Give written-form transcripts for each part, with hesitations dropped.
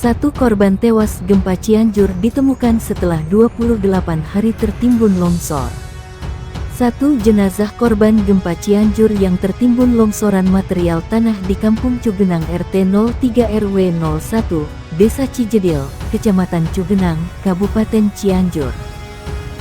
Satu korban tewas gempa Cianjur ditemukan setelah 28 hari tertimbun longsor. Satu jenazah korban gempa Cianjur yang tertimbun longsoran material tanah di Kampung Cugenang RT 03 RW 01, Desa Cijedil, Kecamatan Cugenang, Kabupaten Cianjur.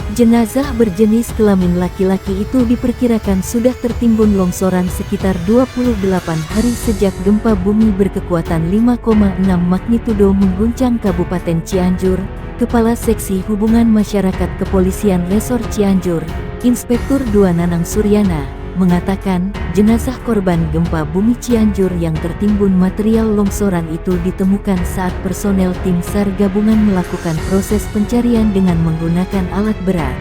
Jenazah berjenis kelamin laki-laki itu diperkirakan sudah tertimbun longsoran sekitar 28 hari sejak gempa bumi berkekuatan 5,6 magnitudo mengguncang Kabupaten Cianjur. Kepala Seksi Hubungan Masyarakat Kepolisian Resor Cianjur, Inspektur 2 Nanang Suryana, mengatakan jenazah korban gempa bumi Cianjur yang tertimbun material longsoran itu ditemukan saat personel tim SAR gabungan melakukan proses pencarian dengan menggunakan alat berat.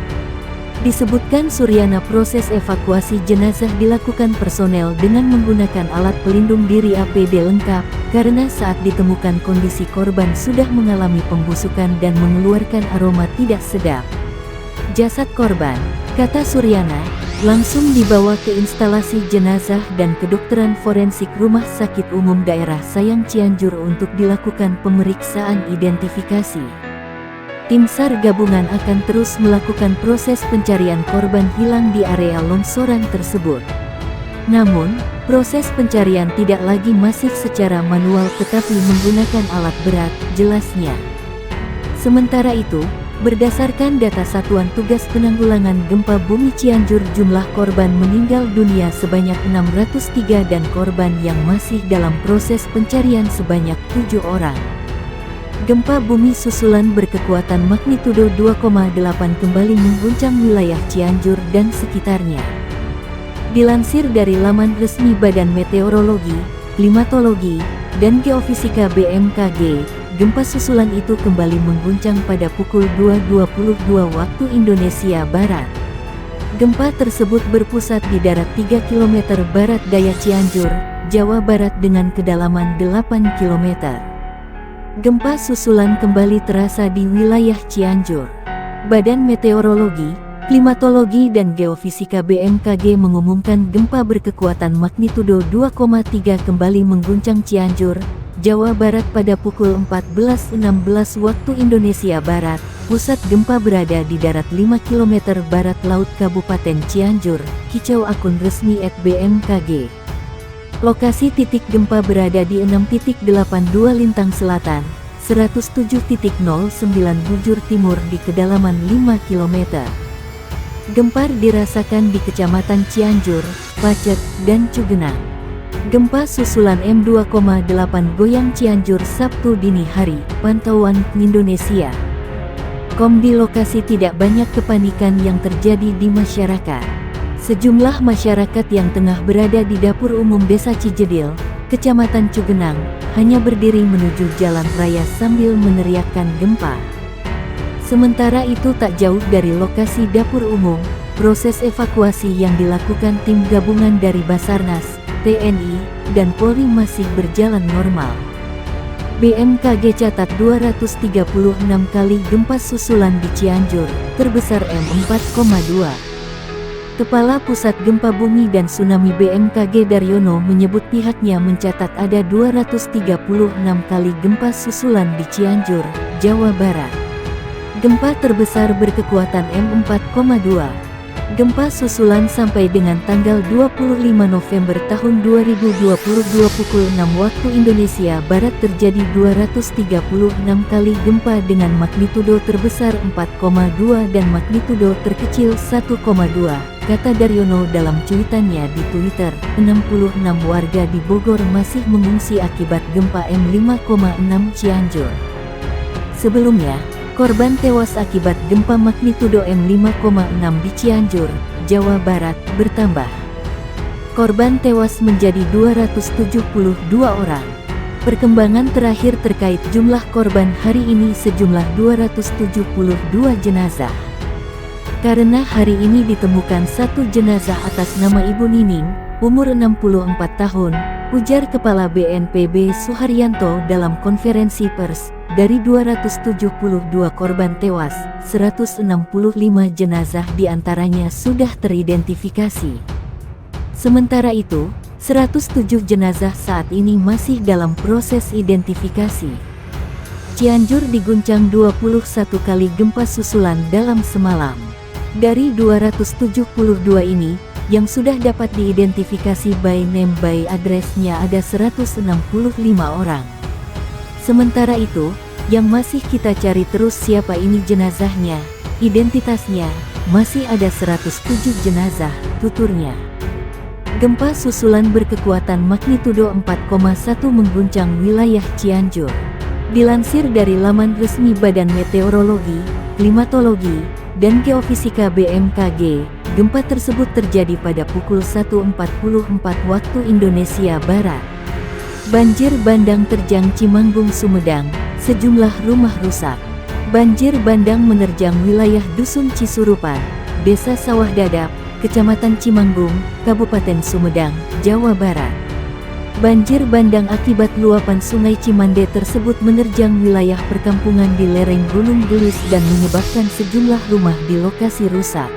Disebutkan Suryana, proses evakuasi jenazah dilakukan personel dengan menggunakan alat pelindung diri APD lengkap, karena saat ditemukan kondisi korban sudah mengalami pembusukan dan mengeluarkan aroma tidak sedap. Jasad korban, kata Suryana, langsung dibawa ke instalasi jenazah dan kedokteran forensik Rumah Sakit Umum Daerah Sayang Cianjur untuk dilakukan pemeriksaan identifikasi. Tim SAR gabungan akan terus melakukan proses pencarian korban hilang di area longsoran tersebut. Namun, proses pencarian tidak lagi masif secara manual tetapi menggunakan alat berat, jelasnya. Sementara itu, berdasarkan data Satuan Tugas Penanggulangan Gempa Bumi Cianjur, jumlah korban meninggal dunia sebanyak 603 dan korban yang masih dalam proses pencarian sebanyak 7 orang. Gempa bumi susulan berkekuatan magnitudo 2,8 kembali mengguncang wilayah Cianjur dan sekitarnya. Dilansir dari laman resmi Badan Meteorologi, Klimatologi, dan Geofisika BMKG, gempa susulan itu kembali mengguncang pada pukul 2.22 waktu Indonesia Barat. Gempa tersebut berpusat di darat 3 km barat daya Cianjur, Jawa Barat dengan kedalaman 8 km. Gempa susulan kembali terasa di wilayah Cianjur. Badan Meteorologi, Klimatologi dan Geofisika BMKG mengumumkan gempa berkekuatan magnitudo 2,3 kembali mengguncang Cianjur, Jawa Barat pada pukul 14.16 waktu Indonesia Barat. Pusat gempa berada di darat 5 km barat laut Kabupaten Cianjur, kicau akun resmi @bmkg. Lokasi titik gempa berada di 6.82 Lintang Selatan, 107.09 Bujur Timur di kedalaman 5 km. Gempa dirasakan di Kecamatan Cianjur, Pacet, dan Cugenang. Gempa susulan M2,8 goyang Cianjur Sabtu dini hari, pantauan Indonesia. Di lokasi tidak banyak kepanikan yang terjadi di masyarakat. Sejumlah masyarakat yang tengah berada di dapur umum Desa Cijedil, Kecamatan Cugenang, hanya berdiri menuju jalan raya sambil meneriakkan gempa. Sementara itu tak jauh dari lokasi dapur umum, proses evakuasi yang dilakukan tim gabungan dari Basarnas, TNI, dan Polri masih berjalan normal. BMKG catat 236 kali gempa susulan di Cianjur, terbesar M4,2. Kepala Pusat Gempa Bumi dan Tsunami BMKG Daryono menyebut pihaknya mencatat ada 236 kali gempa susulan di Cianjur, Jawa Barat. Gempa terbesar berkekuatan M4,2. Gempa susulan sampai dengan tanggal 25 November tahun 2022 pukul 6 waktu Indonesia Barat terjadi 236 kali gempa dengan magnitudo terbesar 4,2 dan magnitudo terkecil 1,2. Kata Daryono dalam cuitannya di Twitter. 66 warga di Bogor masih mengungsi akibat gempa M5,6 Cianjur. Sebelumnya, korban tewas akibat gempa magnitudo M5,6 di Cianjur, Jawa Barat, bertambah. Korban tewas menjadi 272 orang. Perkembangan terakhir terkait jumlah korban hari ini sejumlah 272 jenazah. Karena hari ini ditemukan satu jenazah atas nama Ibu Nining, umur 64 tahun, ujar Kepala BNPB Suharyanto dalam konferensi pers. Dari 272 korban tewas, 165 jenazah diantaranya sudah teridentifikasi. Sementara itu, 107 jenazah saat ini masih dalam proses identifikasi. Cianjur diguncang 21 kali gempa susulan dalam semalam. Dari 272 ini, yang sudah dapat diidentifikasi by name by address-nya ada 165 orang. Sementara itu, yang masih kita cari terus siapa ini jenazahnya, identitasnya, masih ada 107 jenazah, tuturnya. Gempa susulan berkekuatan magnitudo 4,1 mengguncang wilayah Cianjur. Dilansir dari laman resmi Badan Meteorologi, Klimatologi, dan Geofisika BMKG, gempa tersebut terjadi pada pukul 1.44 waktu Indonesia Barat. Banjir bandang terjang Cimanggung Sumedang, sejumlah rumah rusak. Banjir bandang menerjang wilayah Dusun Cisurupan, Desa Sawah Dadap, Kecamatan Cimanggung, Kabupaten Sumedang, Jawa Barat. Banjir bandang akibat luapan Sungai Cimande tersebut menerjang wilayah perkampungan di lereng Gunung Gelis dan menyebabkan sejumlah rumah di lokasi rusak.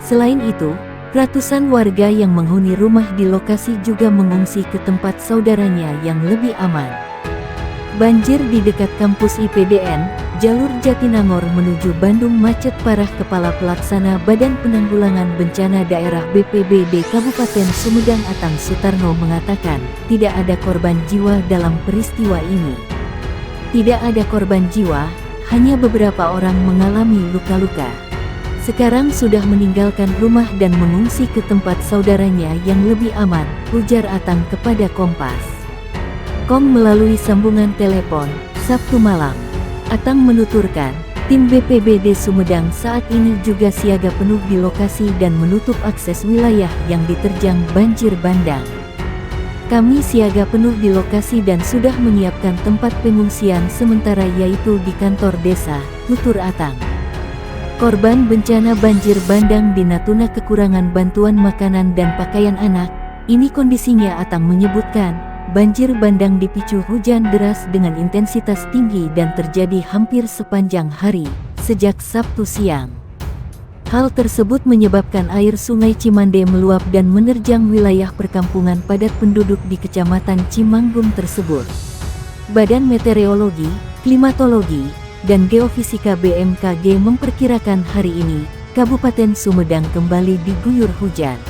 Selain itu, ratusan warga yang menghuni rumah di lokasi juga mengungsi ke tempat saudaranya yang lebih aman. Banjir di dekat kampus IPDN, jalur Jatinangor menuju Bandung macet parah. Kepala Pelaksana Badan Penanggulangan Bencana Daerah BPBD Kabupaten Sumedang Atang Sutarno mengatakan, tidak ada korban jiwa dalam peristiwa ini. Tidak ada korban jiwa, hanya beberapa orang mengalami luka-luka. Sekarang sudah meninggalkan rumah dan mengungsi ke tempat saudaranya yang lebih aman, ujar Atang kepada Kompas. Melalui sambungan telepon, Sabtu malam. Atang menuturkan, tim BPBD Sumedang saat ini juga siaga penuh di lokasi dan menutup akses wilayah yang diterjang banjir bandang. Kami siaga penuh di lokasi dan sudah menyiapkan tempat pengungsian sementara yaitu di kantor desa, tutur Atang. Korban bencana banjir bandang di Natuna kekurangan bantuan makanan dan pakaian anak. Ini kondisinya, Atang menyebutkan. Banjir bandang dipicu hujan deras dengan intensitas tinggi dan terjadi hampir sepanjang hari, sejak Sabtu siang. Hal tersebut menyebabkan air Sungai Cimande meluap dan menerjang wilayah perkampungan padat penduduk di Kecamatan Cimanggung tersebut. Badan Meteorologi, Klimatologi, dan Geofisika BMKG memperkirakan hari ini, Kabupaten Sumedang kembali diguyur hujan.